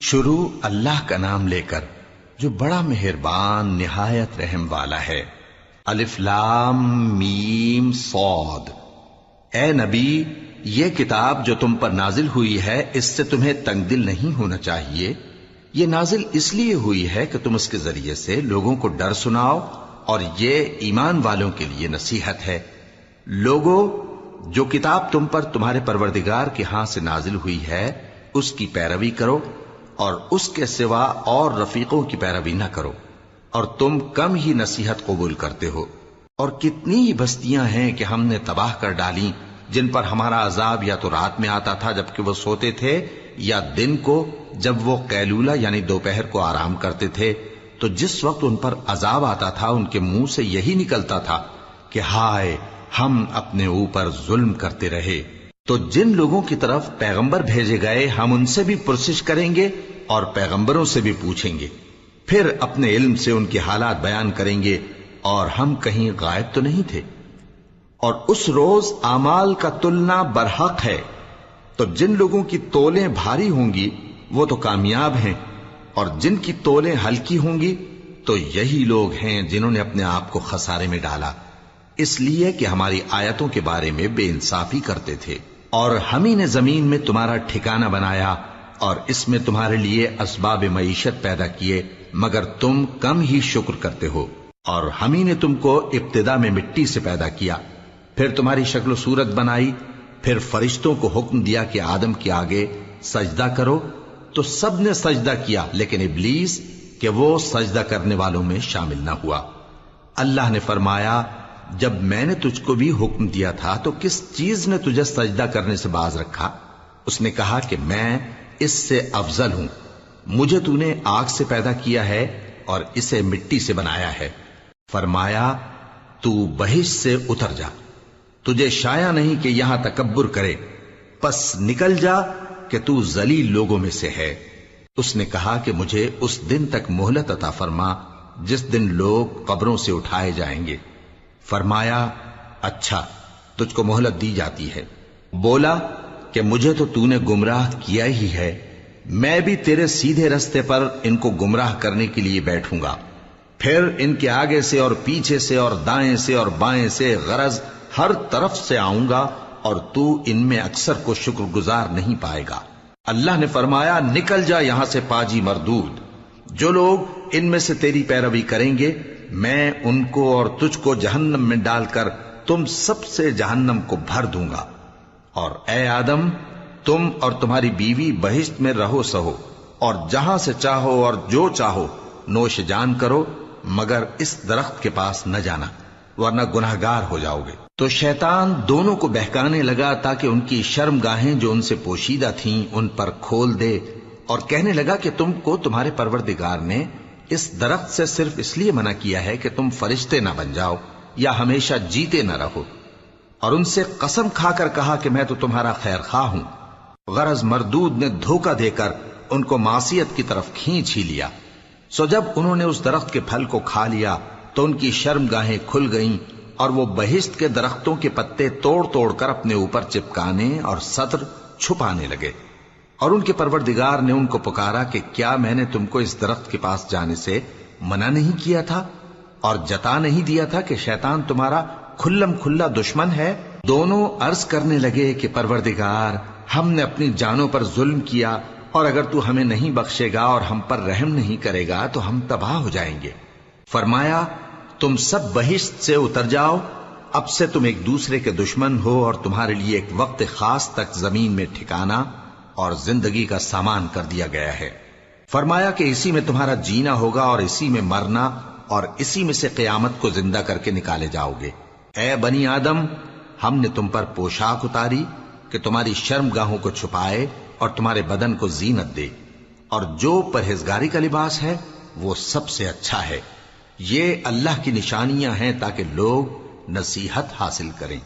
شروع اللہ کا نام لے کر جو بڑا مہربان نہایت رحم والا ہے۔ الف لام میم صاد۔ اے نبی، یہ کتاب جو تم پر نازل ہوئی ہے اس سے تمہیں تنگ دل نہیں ہونا چاہیے۔ یہ نازل اس لیے ہوئی ہے کہ تم اس کے ذریعے سے لوگوں کو ڈر سناؤ، اور یہ ایمان والوں کے لیے نصیحت ہے۔ لوگوں، جو کتاب تم پر تمہارے پروردگار کے ہاں سے نازل ہوئی ہے اس کی پیروی کرو، اور اس کے سوا اور رفیقوں کی پیروی نہ کرو، اور تم کم ہی نصیحت قبول کرتے ہو۔ اور کتنی ہی بستیاں ہیں کہ ہم نے تباہ کر ڈالی جن پر ہمارا عذاب یا تو رات میں آتا تھا جبکہ وہ سوتے تھے، یا دن کو جب وہ قیلولہ یعنی دوپہر کو آرام کرتے تھے، تو جس وقت ان پر عذاب آتا تھا ان کے منہ سے یہی نکلتا تھا کہ ہائے، ہم اپنے اوپر ظلم کرتے رہے۔ تو جن لوگوں کی طرف پیغمبر بھیجے گئے ہم ان سے بھی پرسش کریں گے اور پیغمبروں سے بھی پوچھیں گے، پھر اپنے علم سے ان کے حالات بیان کریں گے، اور ہم کہیں غائب تو نہیں تھے۔ اور اس روز اعمال کا تلنا برحق ہے، تو جن لوگوں کی تولیں بھاری ہوں گی وہ تو کامیاب ہیں، اور جن کی تولیں ہلکی ہوں گی تو یہی لوگ ہیں جنہوں نے اپنے آپ کو خسارے میں ڈالا، اس لیے کہ ہماری آیتوں کے بارے میں بے انصافی کرتے تھے۔ اور ہم ہی نے زمین میں تمہارا ٹھکانہ بنایا اور اس میں تمہارے لیے اسباب معیشت پیدا کیے، مگر تم کم ہی شکر کرتے ہو۔ اور ہم ہی نے تم کو ابتدا میں مٹی سے پیدا کیا، پھر تمہاری شکل و صورت بنائی، پھر فرشتوں کو حکم دیا کہ آدم کے آگے سجدہ کرو، تو سب نے سجدہ کیا لیکن ابلیس کہ وہ سجدہ کرنے والوں میں شامل نہ ہوا۔ اللہ نے فرمایا، جب میں نے تجھ کو بھی حکم دیا تھا تو کس چیز نے تجھے سجدہ کرنے سے باز رکھا؟ اس نے کہا کہ میں اس سے افضل ہوں، مجھے تو نے آگ سے پیدا کیا ہے اور اسے مٹی سے بنایا ہے۔ فرمایا، تو بہشت سے اتر جا، تجھے شایع نہیں کہ یہاں تکبر کرے، پس نکل جا کہ تو ذلیل لوگوں میں سے ہے۔ اس نے کہا کہ مجھے اس دن تک مہلت عطا فرما جس دن لوگ قبروں سے اٹھائے جائیں گے۔ فرمایا، اچھا، تجھ کو مہلت دی جاتی ہے۔ بولا کہ مجھے تو نے گمراہ کیا ہی ہے، میں بھی تیرے سیدھے رستے پر ان کو گمراہ کرنے کے لیے بیٹھوں گا، پھر ان کے آگے سے اور پیچھے سے اور دائیں سے اور بائیں سے، غرض ہر طرف سے آؤں گا، اور تو ان میں اکثر کو شکر گزار نہیں پائے گا۔ اللہ نے فرمایا، نکل جا یہاں سے پاجی مردود، جو لوگ ان میں سے تیری پیروی کریں گے میں ان کو اور تجھ کو جہنم میں ڈال کر تم سب سے جہنم کو بھر دوں گا۔ اور اے آدم، تم اور تمہاری بیوی بہشت میں رہو سہو، اور جہاں سے چاہو اور جو چاہو نوش جان کرو، مگر اس درخت کے پاس نہ جانا ورنہ گناہگار ہو جاؤ گے۔ تو شیطان دونوں کو بہکانے لگا تاکہ ان کی شرم گاہیں جو ان سے پوشیدہ تھیں ان پر کھول دے، اور کہنے لگا کہ تم کو تمہارے پروردگار نے اس درخت سے صرف اس لیے منع کیا ہے کہ تم فرشتے نہ بن جاؤ یا ہمیشہ جیتے نہ رہو۔ اور ان سے قسم کھا کر کہا کہ میں تو تمہارا خیر خواہ ہوں۔ غرض مردود نے دھوکہ دے کر ان کو معصیت کی طرف کھینچ ہی لیا۔ سو جب انہوں نے اس درخت کے پھل کو کھا لیا تو ان کی شرم گاہیں کھل گئیں، اور وہ بہشت کے درختوں کے پتے توڑ توڑ کر اپنے اوپر چپکانے اور سطر چھپانے لگے۔ اور ان کے پروردگار نے ان کو پکارا کہ کیا میں نے تم کو اس درخت کے پاس جانے سے منع نہیں کیا تھا، اور جتا نہیں دیا تھا کہ شیطان تمہارا کھلم کھلا دشمن ہے؟ دونوں عرض کرنے لگے کہ پروردگار، ہم نے اپنی جانوں پر ظلم کیا، اور اگر تو ہمیں نہیں بخشے گا اور ہم پر رحم نہیں کرے گا تو ہم تباہ ہو جائیں گے۔ فرمایا، تم سب بہشت سے اتر جاؤ، اب سے تم ایک دوسرے کے دشمن ہو، اور تمہارے لیے ایک وقت خاص تک زمین میں ٹھکانا اور زندگی کا سامان کر دیا گیا ہے۔ فرمایا کہ اسی میں تمہارا جینا ہوگا اور اسی میں مرنا، اور اسی میں سے قیامت کو زندہ کر کے نکالے جاؤ گے۔ اے بنی آدم، ہم نے تم پر پوشاک اتاری کہ تمہاری شرم گاہوں کو چھپائے اور تمہارے بدن کو زینت دے، اور جو پرہیزگاری کا لباس ہے وہ سب سے اچھا ہے۔ یہ اللہ کی نشانیاں ہیں تاکہ لوگ نصیحت حاصل کریں۔